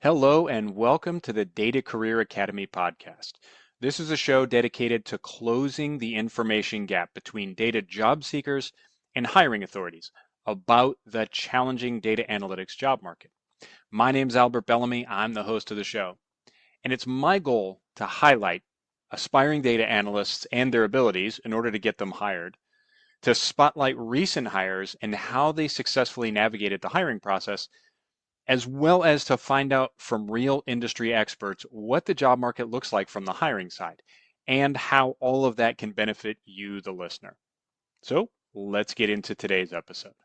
Hello and welcome to the Data Career Academy podcast. This is a show dedicated to closing the information gap between data job seekers and hiring authorities about the challenging data analytics job market. My name is Albert Bellamy. I'm the host of the show, and it's my goal to highlight aspiring data analysts and their abilities in order to get them hired, to spotlight recent hires and how they successfully navigated the hiring process, as well as to find out from real industry experts what the job market looks like from the hiring side and how all of that can benefit you, the listener. So let's get into today's episode.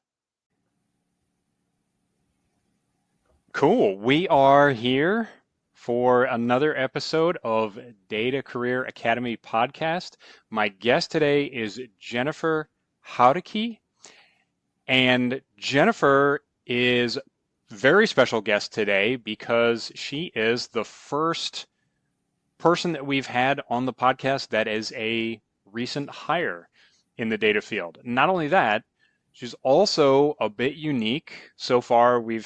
Cool. We are here for another episode of Data Career Academy podcast. My guest today is Jennifer Jaurequi, and Jennifer is very special guest today because she is the first person that we've had on the podcast that is a recent hire in the data field. Not only that, she's also a bit unique. So far we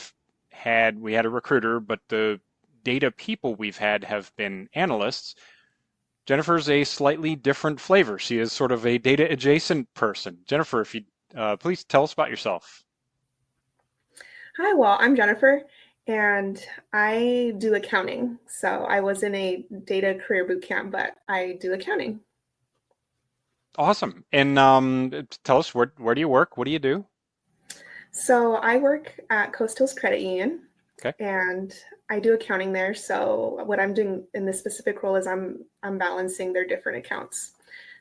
had a recruiter, but the data people we've had have been analysts. Jennifer's a slightly different flavor. She is sort of a data adjacent person. Jennifer, if you please tell us about yourself. Hi, well, I'm Jennifer, and I do accounting. So I was in a data career bootcamp, but I do accounting. Awesome. And tell us, where do you work? What do you do? So I work at Coast Hills Credit Union, Okay. and I do accounting there. So what I'm doing in this specific role is I'm balancing their different accounts.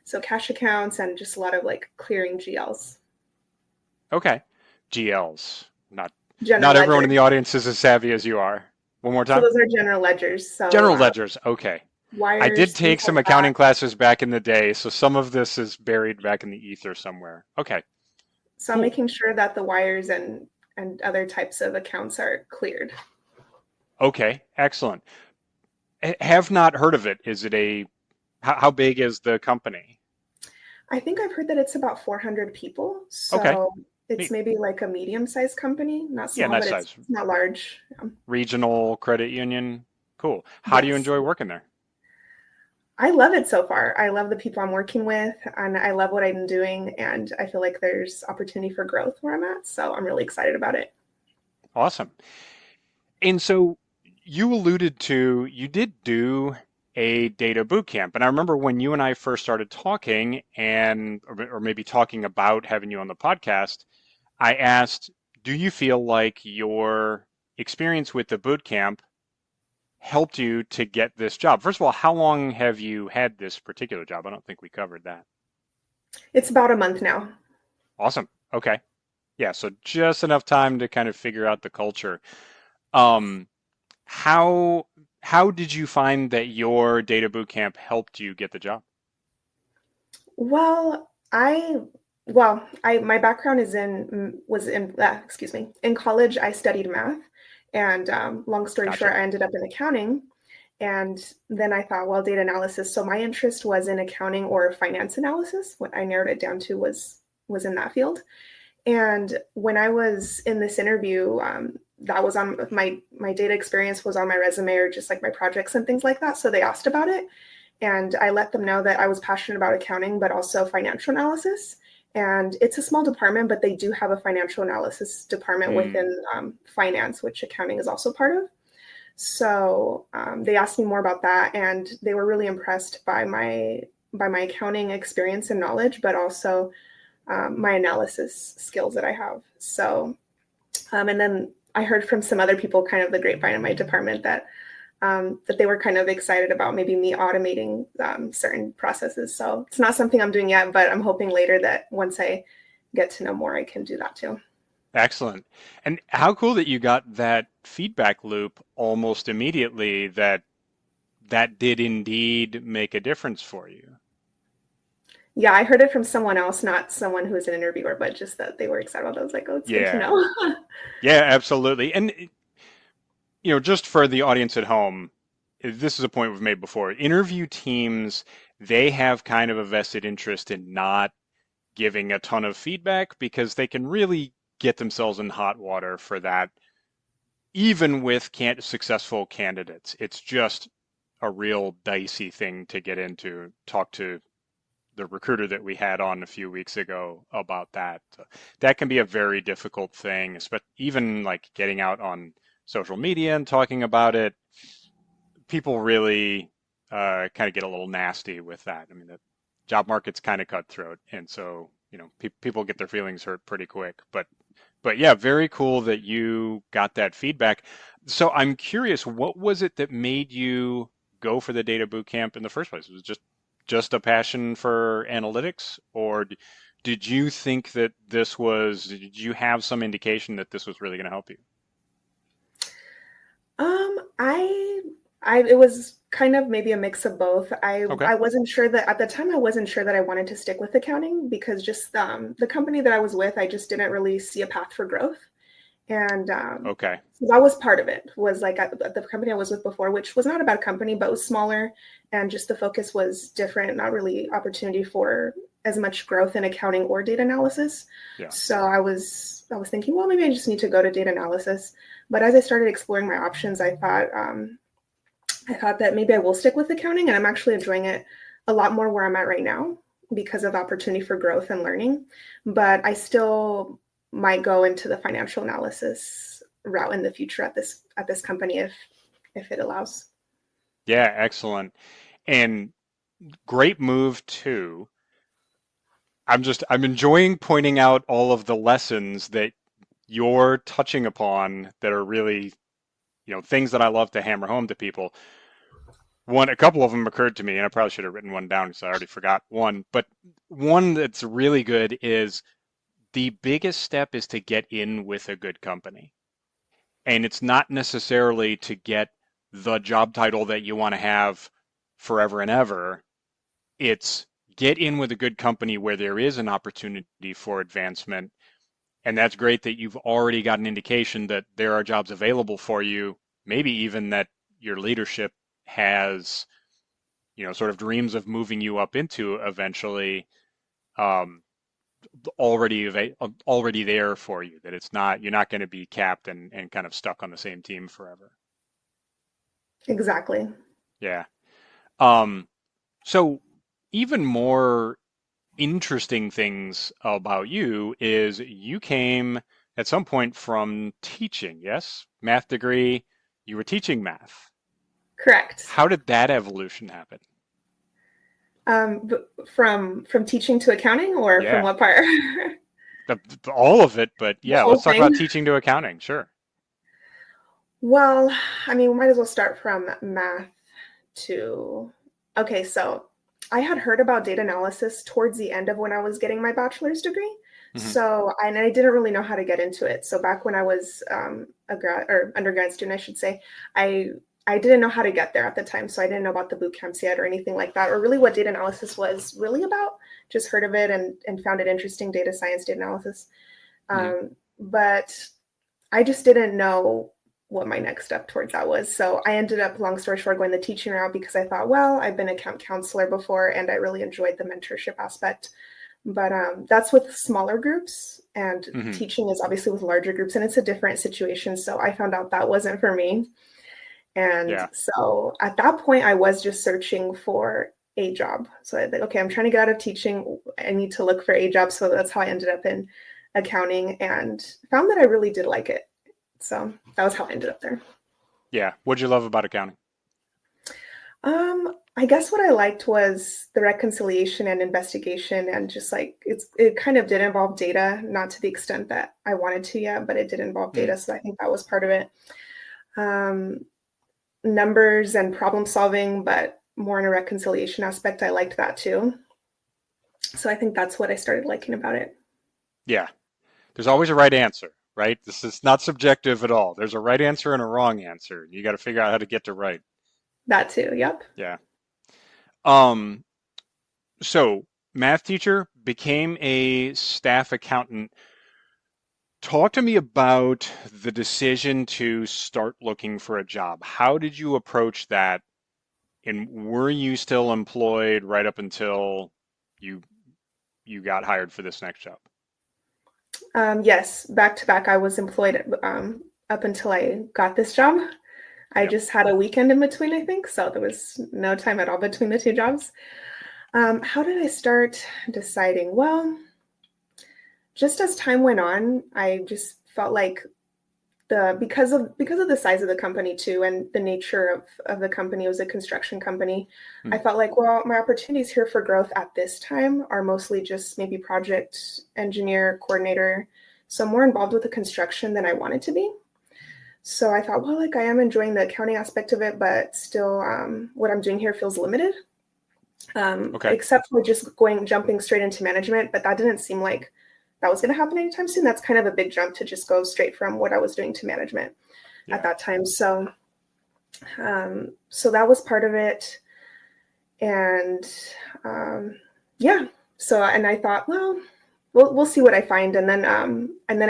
So cash accounts and just a lot of like clearing GLs. Okay. GLs. Not General everyone in ledgers. the audience is as savvy as you are. One more So time. those are general ledgers. So General ledgers. Okay. I did wires, things take like some that. accounting classes back in the day, so some of this is buried back in the ether somewhere. Okay. So I'm Cool. making sure that the wires and other types of accounts are cleared. Okay. Excellent. Have not heard of it. Is it how big is the company? I think I've heard that it's about 400 people. Okay. So it's Neat. maybe like a medium-sized company, not Yeah, small, nice but it's size. not large. Regional credit union. Cool. How do you Yes. enjoy working there? I love it so far. I love the people I'm working with, and I love what I'm doing. And I feel like there's opportunity for growth where I'm at. So I'm really excited about it. Awesome. And so you alluded to, you did do a data boot camp. And I remember when you and I first started talking or maybe talking about having you on the podcast, I asked, do you feel like your experience with the boot camp helped you to get this job? First of all, how long have you had this particular job? I don't think we covered that. It's about a month now. Awesome. Okay. Yeah, so just enough time to kind of figure out the culture. Um, how how did you find that your data bootcamp helped you get the job? Well, I my background is in was in excuse me, in college I studied math, and long story short, Gotcha. I ended up in accounting. And then I thought, well, data analysis. So my interest was in accounting or finance analysis. What I narrowed it down to was in that field. And when I was in this interview, that was on my data experience was on my resume or just like my projects and things like that. So they asked about it, and I let them know that I was passionate about accounting, but also financial analysis. And it's a small department, but they do have a financial analysis department Hmm. within finance, which accounting is also part of. So they asked me more about that, and they were really impressed by my accounting experience and knowledge, but also my analysis skills that I have. So, and then I heard from some other people, kind of the grapevine in my department, that they were kind of excited about maybe me automating certain processes. So it's not something I'm doing yet, but I'm hoping later that once I get to know more, I can do that too. Excellent. And how cool that you got that feedback loop almost immediately that did indeed make a difference for you. Yeah, I heard it from someone else, not someone who was an interviewer, but just that they were excited about it. I was like, oh, it's good to Yeah. know. Yeah, absolutely. And just for the audience at home, this is a point we've made before. Interview teams, they have kind of a vested interest in not giving a ton of feedback because they can really get themselves in hot water for that even with successful candidates, it's just a real dicey thing to get into. Talk to the recruiter that we had on a few weeks ago about that. That can be a very difficult thing, even like getting out on social media and talking about it. People really kind of get a little nasty with that. I mean, the job market's kind of cutthroat, and so people get their feelings hurt pretty quick. But yeah, very cool that you got that feedback. So I'm curious, what was it that made you go for the data boot camp in the first place? Was it just a passion for analytics, or did you think that did you have some indication that this was really going to help you? It was kind of maybe a mix of both. Okay. I wasn't sure that at the time I wasn't sure that I wanted to stick with accounting because just the company that I was with, I just didn't really see a path for growth. And Okay. so that was part of it, was like at the company I was with before, which was not a bad company, but was smaller and just the focus was different, not really opportunity for as much growth in accounting or data analysis. Yeah. So I was thinking, well, maybe I just need to go to data analysis. But as I started exploring my options, I thought that maybe I will stick with accounting, and I'm actually enjoying it a lot more where I'm at right now because of opportunity for growth and learning. But I still might go into the financial analysis route in the future at this company if it allows. Yeah, excellent. And great move too. I'm enjoying pointing out all of the lessons that you're touching upon that are really, things that I love to hammer home to people. A couple of them occurred to me, and I probably should have written one down because I already forgot one. But one that's really good is the biggest step is to get in with a good company. And it's not necessarily to get the job title that you want to have forever and ever. It's get in with a good company where there is an opportunity for advancement. And that's great that you've already got an indication that there are jobs available for you, maybe even that your leadership has, sort of dreams of moving you up into eventually, um, already there for you, that you're not going to be capped and kind of stuck on the same team forever. Exactly. Yeah. Um, so even more interesting things about you is you came at some point from teaching, yes? Math degree, you were teaching math. Correct. How did that evolution happen? From teaching to accounting, or from Yeah, what part? all of it, but The yeah, whole let's talk thing. about teaching to accounting. Sure. Well, I mean, we might as well start from math to. Okay, so I had heard about data analysis towards the end of when I was getting my bachelor's degree. Hmm. And I didn't really know how to get into it. So back when I was a grad or undergrad student, I should say, I I didn't know how to get there at the time. So I didn't know about the boot camps yet or anything like that, or really what data analysis was really about. Just heard of it and found it interesting, data science, data analysis. Hmm. But I just didn't know what my next step towards that was. So I ended up, long story short, going the teaching route because I thought, well, I've been a camp counselor before and I really enjoyed the mentorship aspect. But that's with smaller groups, and Hmm. teaching is obviously with larger groups, and it's a different situation. So I found out that wasn't for me. And Yeah. so at that point, I was just searching for a job. So I think, okay, I'm trying to get out of teaching. I need to look for a job. So that's how I ended up in accounting and found that I really did like it. So that was how I ended up there. Yeah. What'd you love about accounting? I guess what I liked was the reconciliation and investigation, and just like it kind of did involve data, not to the extent that I wanted to yet, but it did involve Hmm. data. So I think that was part of it. Um, Numbers and problem solving, but more in a reconciliation aspect. I liked that too. So I think that's what I started liking about it. Yeah. There's always a right answer, right? This is not subjective at all. There's a right answer and a wrong answer. You got to figure out how to get to right. That too. Yep. Yeah. Um, so math teacher became a staff accountant. Talk to me about the decision to start looking for a job. How did you approach that? And were you still employed right up until you you got hired for this next job? Yes, back to back, I was employed up until I got this job. I Yep. just had a weekend in between, I think, so there was no time at all between the two jobs. How did I start deciding? Well, just as time went on, I just felt like because of the size of the company too, and the nature of the company, it was a construction company. I Hmm. felt like, well, my opportunities here for growth at this time are mostly just maybe project engineer, coordinator, so more involved with the construction than I wanted to be. So I thought, well, like I am enjoying the accounting aspect of it, but still, what I'm doing here feels limited, Okay. except for just jumping straight into management. But that didn't seem like that was going to happen anytime soon. That's kind of a big jump to just go straight from what I was doing to management at Yeah. that time. So that was part of it, and yeah. So and I thought, well, we'll see what I find, and then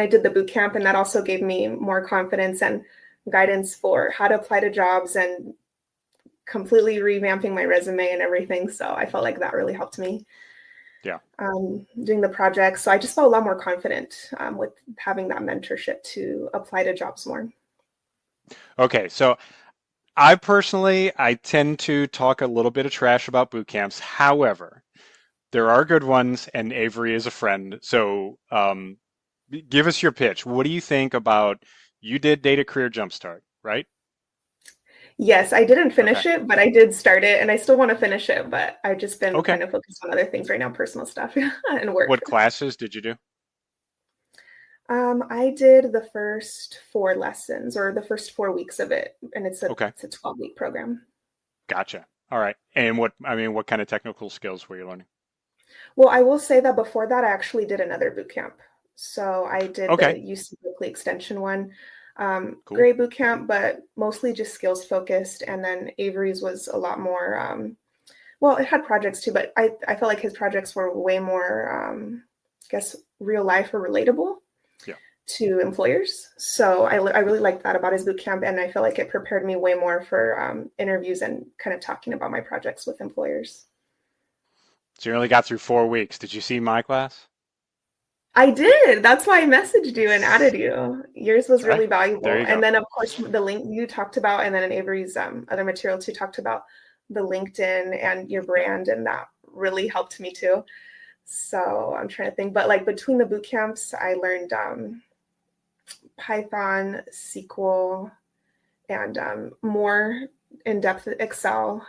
I did the boot camp, and that also gave me more confidence and guidance for how to apply to jobs and completely revamping my resume and everything. So I felt like that really helped me Yeah. doing the project. So I just felt a lot more confident with having that mentorship to apply to jobs more. Okay. So I tend to talk a little bit of trash about boot camps. However, there are good ones, and Avery is a friend. So give us your pitch. What do you think about you did Data Career Jumpstart, right? Yes, I didn't Okay. finish it, but I did start it, and I still want to finish it. But I've just been Okay. kind of focused on other things right now, personal stuff and work. What classes did you do? I did the first 4 lessons or the first 4 weeks of it, and Okay. it's a 12-week program. Gotcha. All right. And what kind of technical skills were you learning? Well, I will say that before that, I actually did another boot camp. So I did Okay. the UC Berkeley extension one. Cool. Great boot camp, but mostly just skills focused. And then Avery's was a lot more, well, it had projects too, but I felt like his projects were way more, I guess, real life or relatable Yeah. to employers. So I really liked that about his boot camp. And I feel like it prepared me way more for interviews and kind of talking about my projects with employers. So you only got through 4 weeks. Did you see my class? I did. That's why I messaged you and added you. Yours was That's right. really There valuable. you And go. then, of course, the link you talked about, and then in Avery's other material too, talked about the LinkedIn and your Yeah. brand, and that really helped me too. So I'm trying to think, but like between the boot camps, I learned Python, SQL, and more in-depth Excel,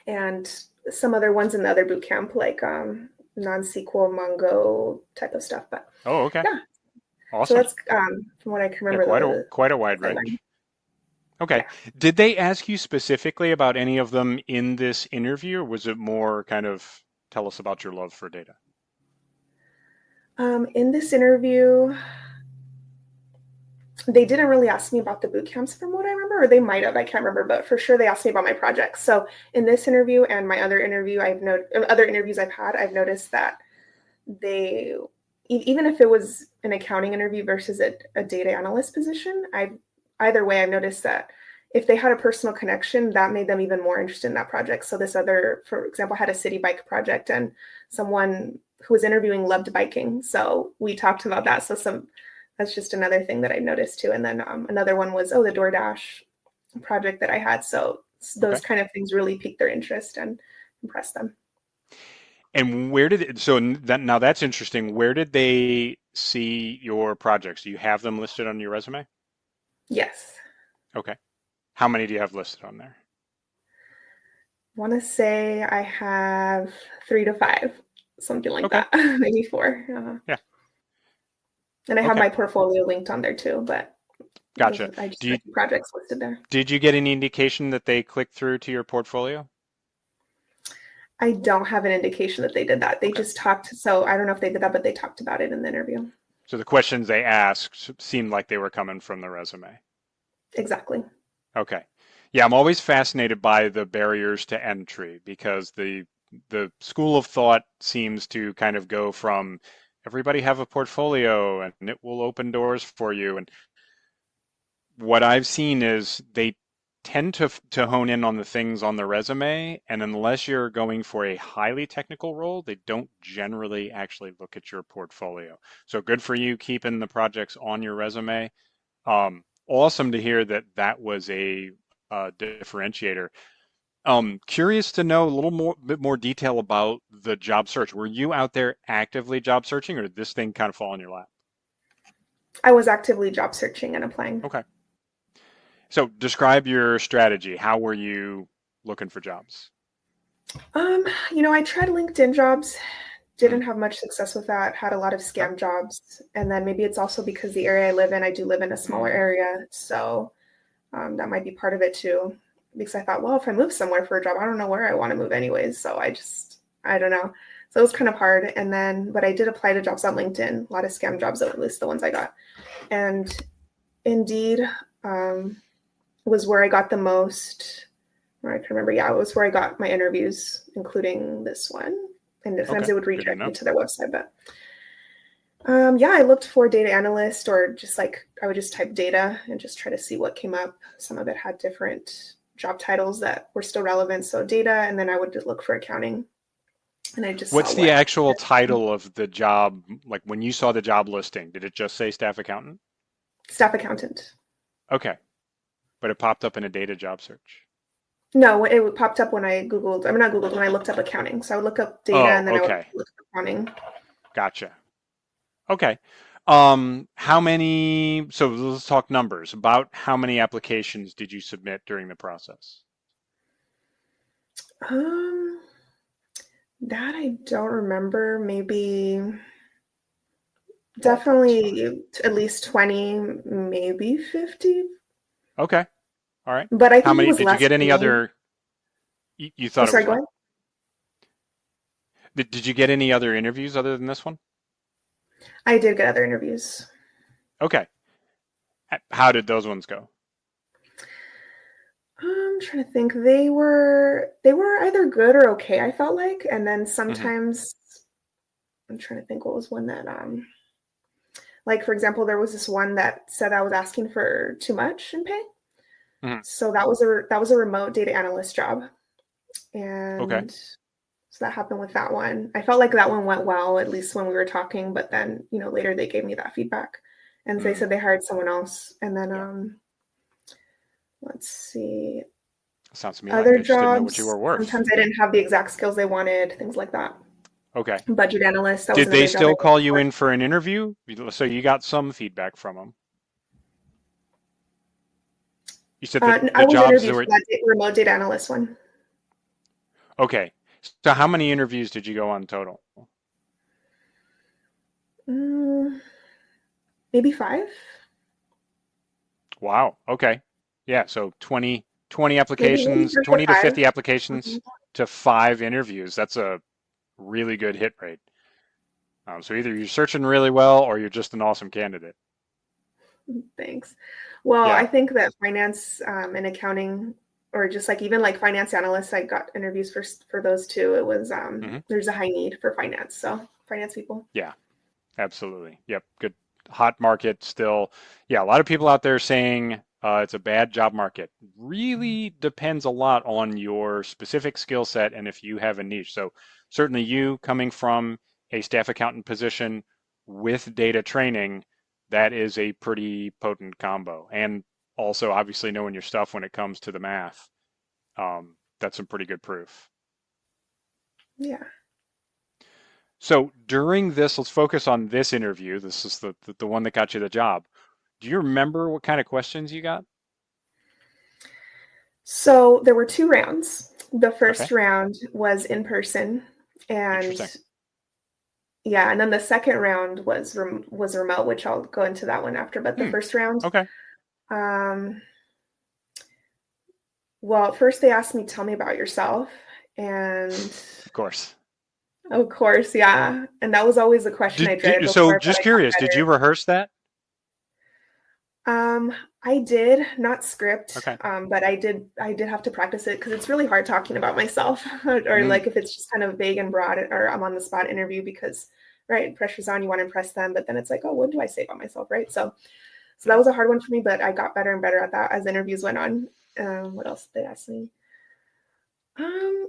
and some other ones in the other boot camp, like non-SQL, Mongo type of stuff. But Oh, okay. yeah, so Awesome. that's from what I can Yeah, remember the quite a wide I learned. range. Okay. Yeah. Did they ask you specifically about any of them in this interview, or was it more kind of tell us about your love for data? In this interview, they didn't really ask me about the boot camps from what I remember, or they might have. I can't remember, but for sure they asked me about my projects. So in this interview and my other interview, other interviews I've had, I've noticed that they, even if it was an accounting interview versus a data analyst position, either way, I've noticed that if they had a personal connection, that made them even more interested in that project. So this other, for example, had a city bike project, and someone who was interviewing loved biking. So we talked about that. So that's just another thing that I noticed too. And then another one was, the DoorDash project that I had. So those Okay. kind of things really piqued their interest and impressed them. And where did it, so that now that's interesting. Where did they see your projects? Do you have them listed on your resume? Yes. Okay. How many do you have listed on there? Want to say I have 3 to 5, something like Okay. that, maybe 4. Yeah. And I have Okay. my portfolio linked on there too, but Gotcha. I just Do you have projects listed there. did you get any indication that they clicked through to your portfolio? I don't have an indication that they did that. They Okay. just talked. So I don't know if they did that, but they talked about it in the interview. So the questions they asked seemed like they were coming from the resume. Exactly. Okay. Yeah, I'm always fascinated by the barriers to entry because the school of thought seems to kind of go from everybody have a portfolio and it will open doors for you. And what I've seen is they tend to hone in on the things on the resume, and unless you're going for a highly technical role, they don't generally actually look at your portfolio. So good for you keeping the projects on your resume. Awesome to hear that that was a differentiator. Curious to know a little bit more detail about the job search. Were you out there actively job searching, or did this thing kind of fall in your lap? I was actively job searching and applying. Okay. So describe your strategy. How were you looking for jobs? I tried LinkedIn jobs, Hmm. didn't have much success with that, had a lot of Okay. scam jobs. And then maybe it's also because the area I live in, I do live in a smaller Hmm. area. So that might be part of it too. Because I thought, well, if I move somewhere for a job, I don't know where I want to move anyways. So I don't know. So it was kind of hard. And then, but I did apply to jobs on LinkedIn, a lot of scam jobs, at least the ones I got. And Indeed um, was where I got the most. I can remember. Yeah, it was where I got my interviews, including this one. And sometimes Okay. they would Good to redirect me know. to their website. But yeah, I looked for data analyst, or just like I would just type data and just try to see what came up. Some of it had different job titles that were still relevant. So data, and then I would look for accounting, and I just saw What's the what actual title of the job? Like when you saw the job listing, did it just say staff accountant? staff accountant. Okay. But it popped up in a data job search. No, it popped up when I Googled, I mean, not Googled, when I looked up accounting. So I would look up data Oh, and then I would okay. look up accounting. Gotcha. Okay. How many, so let's talk numbers. About how many applications did you submit during the process? Um, that I don't remember. Maybe Ballpark's fine. definitely at least 20, maybe 50. Okay. All right. But I How think it many, was did you less get for any me. other, you Oh, thought it sorry, was go what? ahead. Did you get any other interviews other than this one? I did get other interviews. Okay. How did those ones go? I'm trying to think. They were either good or okay, I felt like. And then Hmm. sometimes I'm trying to think what was one that like for example, there was this one that said I was asking for too much in pay. Hmm. So that was a remote data analyst job. Okay. And so that happened with that one. I felt like that one went well, at least when we were talking, but then, later they gave me that feedback and they Mm, said they hired someone else. And then yeah. let's see, Sounds to me like other they just didn't know what you jobs, were worth. sometimes I didn't have the exact skills they wanted, things like that. Okay. Budget analyst, that was Did they another job I still did call you for. in for an interview? So you got some feedback from them. You said that I the was jobs that interviewed for were, that remote data analyst one. okay. So how many interviews did you go on total? Mm, maybe 5, Wow. Okay. Yeah. So 20 maybe applications, 3 or 20 to 5. 50 applications Mhm. to 5 interviews. That's a really good hit rate. So either you're searching really well or you're just an awesome candidate. Thanks. Well, Yeah. I think that finance and accounting, or just like even like finance analysts, I got interviews for those too. It was Hmm. there's a high need for finance, so finance people. Yeah. Absolutely. Yep. Good. Hot market still. Yeah. A lot of people out there saying it's a bad job market. Really depends a lot on your specific skill set and if you have a niche. So certainly you coming from a staff accountant position with data training, that is a pretty potent combo. And also obviously knowing your stuff when it comes to the math. That's some pretty good proof. Yeah. So during this, let's focus on this interview. This is the one that got you the job. Do you remember what kind of questions you got? So there were 2 rounds. The Okay, first round was in person, and interesting. yeah, and then the second round was remote, which I'll go into that one after. But the Hmm. first round, Okay, um, well, first they asked me, "Tell me about yourself," and of course. of course, yeah. And that was always a question I dreaded So before, but just I got curious, did you better. rehearse that? I did not script, Okay. but I did have to practice it because it's really hard talking about myself, or Mm, like if it's just kind of vague and broad, or I'm on the spot interview because, right, pressure's on, you want to impress them, but then it's like, oh, what do I say about myself, right? So that yeah. was a hard one for me, but I got better and better at that as interviews went on. What else did they ask me? Um,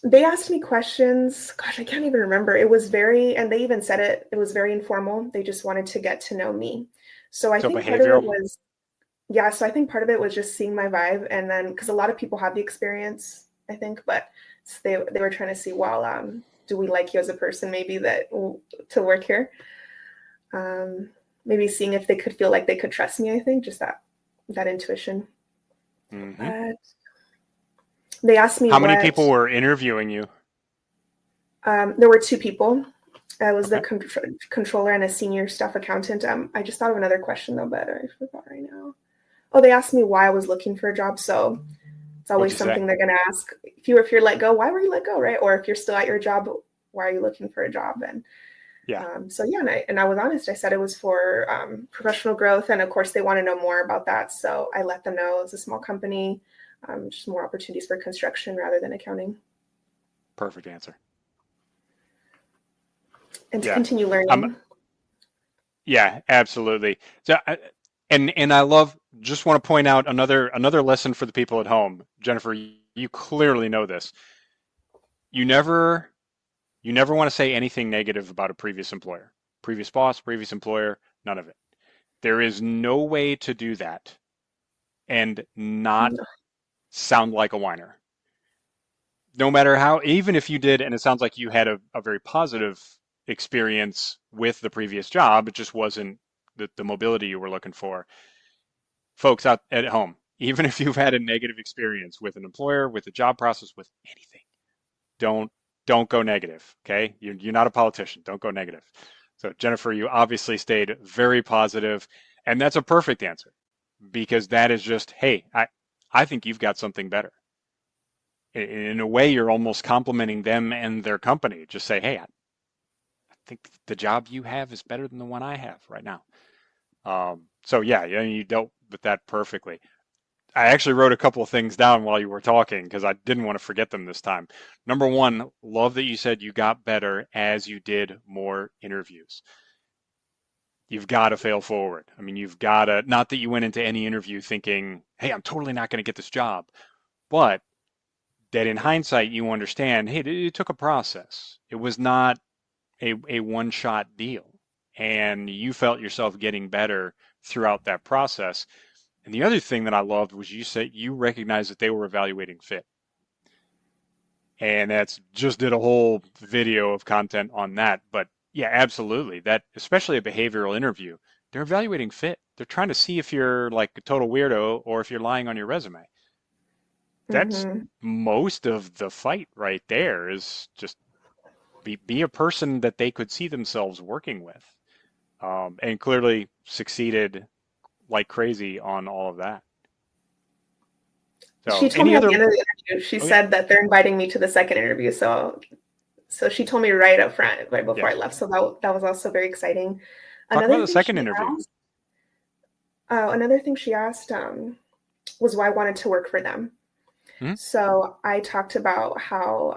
They asked me questions. Gosh, I can't even remember. It was very, and they even said it, it was very informal. They just wanted to get to know me. So I So think part of it behavioral. was, yeah, so I think part of it was just seeing my vibe. And then, because a lot of people have the experience, I think, but they were trying to see, well, do we like you as a person, maybe to work here? Um, Maybe seeing if they could feel like they could trust me, I think, just that intuition. Hmm. But they asked me How many people what, were interviewing you? there were two people. I was the Okay. controller and a senior staff accountant. I just thought of another question though, but I forgot right now. Oh, they asked me why I was looking for a job. So it's What'd always you say? something they're going to ask. If you're let go, why were you let go, right? Or if you're still at your job, why are you looking for a job? And Yeah, so yeah, and I was honest. I said it was for professional growth, and of course they want to know more about that. So I let them know it's a small company, just more opportunities for construction rather than accounting, perfect answer. and to Yeah. continue Um, learning. yeah, absolutely. So, and I love, just want to point out another lesson for the people at home. Jennifer, you clearly know this. You never you never want to say anything negative about a previous employer, previous boss, previous employer, none of it. There is no way to do that and not sound like a whiner. No matter how, even if you did, and it sounds like you had a very positive experience with the previous job, it just wasn't the mobility you were looking for. Folks out at home, even if you've had a negative experience with an employer, with the job process, with anything, don't don't go negative. Okay, you're not a politician. Don't go negative. So Jennifer, you obviously stayed very positive, and that's a perfect answer because that is just, hey, I think you've got something better. In a way, you're almost complimenting them and their company. Just say, hey, I think the job you have is better than the one I have right now. So yeah, you dealt with that perfectly. I actually wrote a couple of things down while you were talking because I didn't want to forget them this time. Number one, love that you said you got better as you did more interviews. You've got to fail forward. I mean, you've got to, not that you went into any interview thinking, hey, I'm totally not going to get this job, but that in hindsight, you understand, hey, it took a process. It was not a one shot deal. And you felt yourself getting better throughout that process. And the other thing that I loved was you said you recognized that they were evaluating fit. And that's just did a whole video of content on that. But yeah, absolutely. That, especially a behavioral interview, they're evaluating fit. They're trying to see if you're like a total weirdo or if you're lying on your resume. That's Mm-hmm. most of the fight right there is just be a person that they could see themselves working with. And clearly succeeded like crazy on all of that. So She told any me at other, the end of the interview, she oh yeah, said that they're inviting me to the second interview. So she told me right up front, right before yeah. I left. So that was also very exciting. Talk about Another the thing second she interview. asked, another thing she asked was why I wanted to work for them. Hmm. So I talked about how,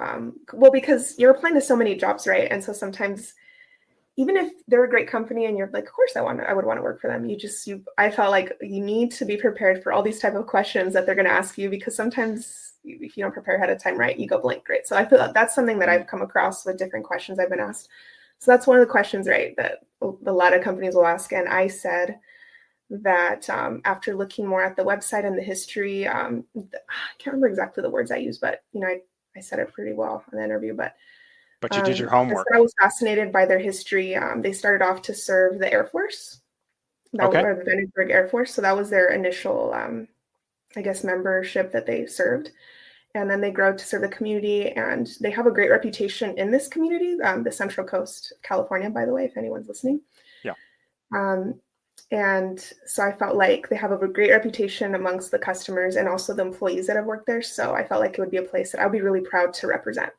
well, because you're applying to so many jobs, right? And so sometimes, even if they're a great company and you're like, of course I would want to work for them. I felt like you need to be prepared for all these type of questions that they're going to ask you because sometimes if you don't prepare ahead of time, right, you go blank, right? So I feel that's something that I've come across with different questions I've been asked. So that's one of the questions, right, that a lot of companies will ask. And I said, that after looking more at the website and the history, I can't remember exactly the words I used, but I said it pretty well in the interview. But But you did your I said I homework. was fascinated by their history. They started off to serve the Air Force, Okay. or the Vandenberg Air Force. So that was their initial, I guess, membership that they served. And then they grew to serve the community, and they have a great reputation in this community, the Central Coast of California, by the way, if anyone's listening. Yeah. Um, and so I felt like they have a great reputation amongst the customers and also the employees that have worked there. So I felt like it would be a place that I would be really proud to represent.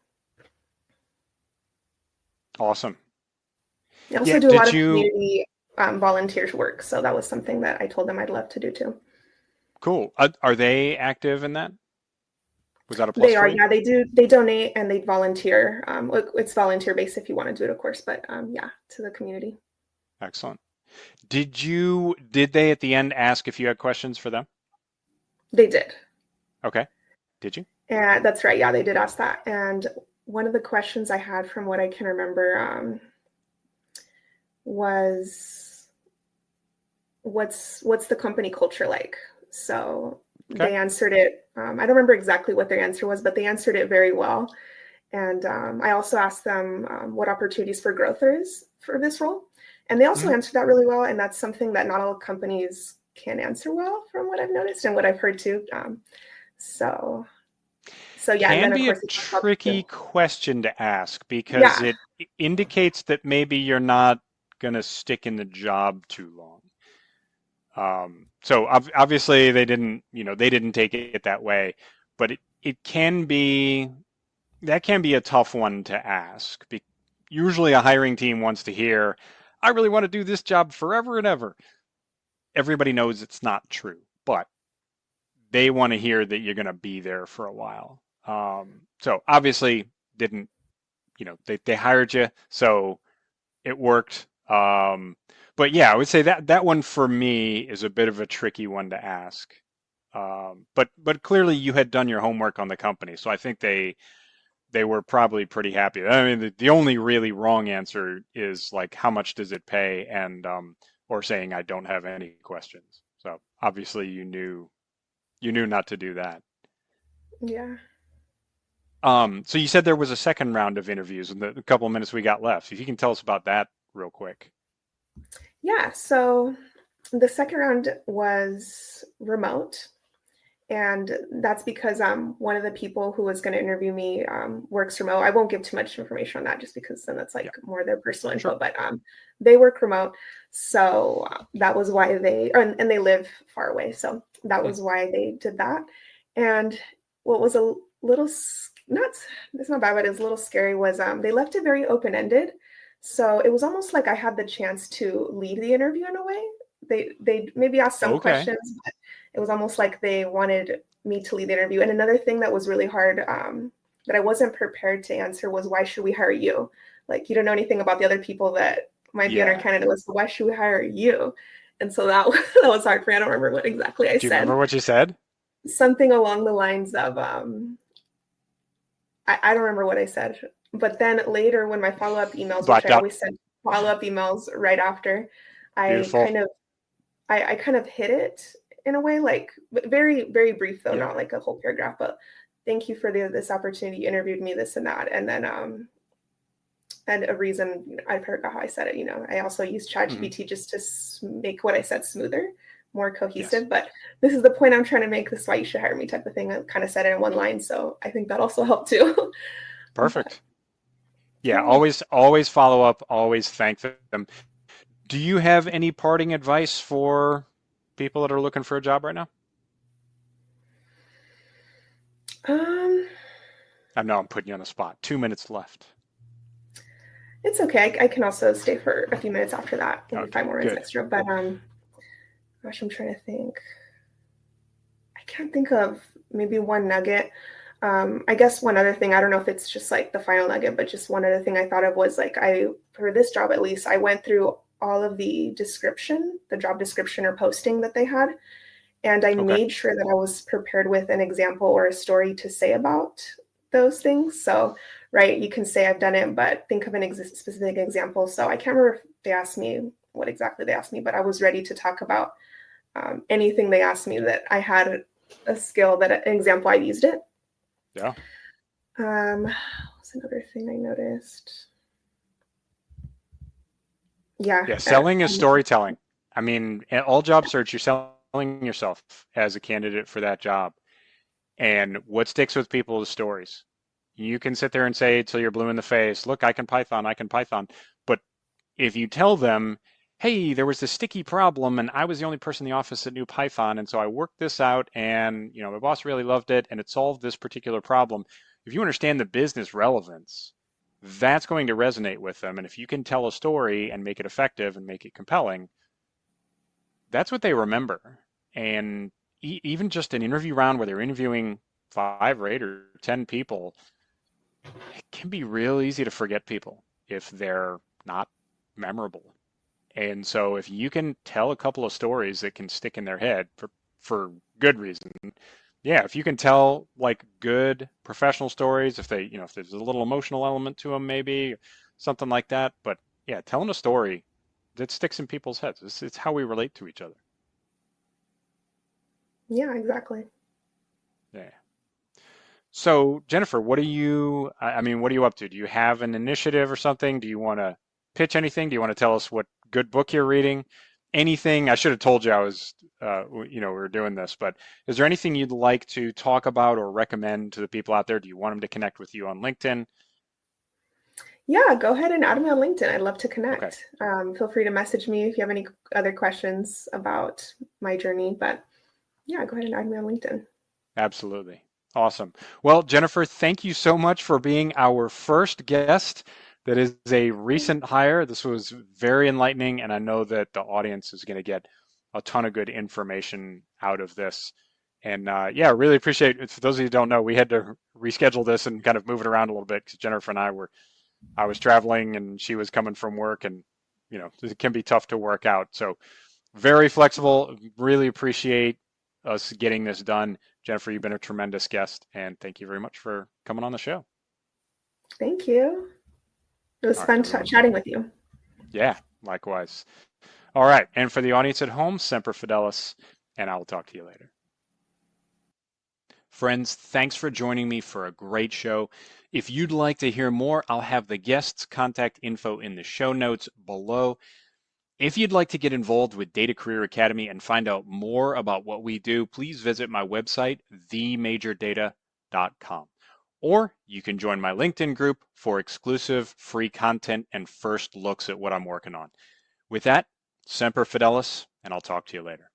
Awesome. I also Yeah. do a lot Did of you, community volunteer work. So that was something that I told them I'd love to do too. cool. Are they active in that? Was that a plus They are, for you? yeah, they do. They donate and they volunteer. It's volunteer based if you want to do it, of course, but yeah, to the community. Excellent. Did they at the end ask if you had questions for them? They did. Okay. Did you? And that's right. Yeah, they did ask that. And one of the questions I had from what I can remember was what's the company culture like? So Okay. they answered it. I don't remember exactly what their answer was, but they answered it very well. And I also asked them what opportunities for growth there is for this role. And they also Mhm. answered that really well. And that's something that not all companies can answer well, from what I've noticed and what I've heard too. So, so yeah. And Can then of be a course, they talked about tricky the, question to ask because yeah, it indicates that maybe you're not going to stick in the job too long. So obviously they didn't take it that way, but it can be, that can be a tough one to ask. Usually a hiring team wants to hear, I really want to do this job forever and ever. Everybody knows it's not true, but they want to hear that you're going to be there for a while. So obviously didn't, they hired you, so it worked. But yeah, I would say that one for me is a bit of a tricky one to ask. But clearly you had done your homework on the company, so I think they were probably pretty happy. I mean, the only really wrong answer is like, how much does it pay, and or saying I don't have any questions. So obviously you knew not to do that. yeah. So you said there was a second round of interviews in the couple of minutes we got left. If you can tell us about that real quick. Yeah. So the second round was remote. And that's because one of the people who was going to interview me works remote. I won't give too much information on that just because then that's Yeah, like more their personal sure. info. But they work remote, so that was why and they live far away, so that Hmm. was why they did that. And what was a little not it's not bad, but it was a little scary was they left it very open ended. So it was almost like I had the chance to lead the interview in a way. They maybe asked some Okay. questions, but it was almost like they wanted me to lead the interview. And another thing that was really hard that I wasn't prepared to answer was, why should we hire you? Like, you don't know anything about the other people that might be on our Yeah. candidate list. So why should we hire you? And so that that was hard for me. I don't remember what exactly I Do you remember said. what you said? Something along the lines of I don't remember what I said. But then later, when my follow up emails, which Blacked I out. always send follow up emails right after, I Beautiful. kind of I kind of hit it in a way, like very, very brief though, Yeah. not like a whole paragraph, but thank you for this opportunity. You interviewed me, this and that. And then and a reason, I forgot how I said it, I also used Hmm. ChatGPT just to make what I said smoother, more Yes. cohesive. But this is the point I'm trying to make. This is why you should hire me type of thing. I kind of said it in one line. So I think that also helped too. But Perfect. Yeah. yeah. Always follow up. Always thank them. Do you have any parting advice for people that are looking for a job right now? Um, I know I'm putting you on the spot. 2 minutes left. it's okay. I can also stay for a few minutes after that, maybe Okay. 5 more minutes Good. extra. But gosh, I'm trying to think. I can't think of maybe one nugget. I guess one other thing, I don't know if it's just like the final nugget, but just one other thing I thought of was like, for this job at least, I went through all of the job description or posting that they had. And I Okay. made sure that I was prepared with an example or a story to say about those things. So, right, you can say I've done it, but think of an specific example. So I can't remember if they asked me what exactly they asked me, but I was ready to talk about anything they asked me that I had a skill that an example I used it. Yeah. What's another thing I noticed? Yeah, Yeah. Selling is storytelling. I mean, in all job search, you're selling yourself as a candidate for that job. And what sticks with people is stories. You can sit there and say till you're blue in the face, look, I can Python, I can Python. But if you tell them, hey, there was this sticky problem and I was the only person in the office that knew Python, and so I worked this out and my boss really loved it and it solved this particular problem. If you understand the business relevance, that's going to resonate with them. And if you can tell a story and make it effective and make it compelling, that's what they remember. And even just an interview round where they're interviewing 5 or 8 or 10 people, it can be real easy to forget people if they're not memorable. And so if you can tell a couple of stories that can stick in their head for good reason, yeah, if you can tell like good professional stories, if there's a little emotional element to them, maybe something like that. But yeah, telling a story that sticks in people's heads. It's how we relate to each other. Yeah, exactly. Yeah. So Jennifer, what are you, I mean, what are you up to? Do you have an initiative or something? Do you want to pitch anything? Do you want to tell us what good book you're reading? Anything? I should have told you I was, we were doing this, but is there anything you'd like to talk about or recommend to the people out there? Do you want them to connect with you on LinkedIn? Yeah, go ahead and add me on LinkedIn. I'd love to Okay, connect. Feel free to message me if you have any other questions about my journey. But yeah, go ahead and add me on LinkedIn. absolutely. Awesome. Well, Jennifer, thank you so much for being our first guest that is a recent hire. This was very enlightening, and I know that the audience is going to get a ton of good information out of this. And yeah, really appreciate it. For those of you who don't know, we had to reschedule this and kind of move it around a little bit because Jennifer and I was traveling and she was coming from work, and it can be tough to work out. So very flexible. Really appreciate us getting this done. Jennifer, you've been a tremendous guest, and thank you very much for coming on the show. Thank you. It was All right, fun everyone. chatting with you. Yeah, likewise. All right, and for the audience at home, Semper Fidelis, and I will talk to you later. Friends, thanks for joining me for a great show. If you'd like to hear more, I'll have the guests' contact info in the show notes below. If you'd like to get involved with Data Career Academy and find out more about what we do, please visit my website, themajordata.com. Or you can join my LinkedIn group for exclusive free content and first looks at what I'm working on. With that, Semper Fidelis, and I'll talk to you later.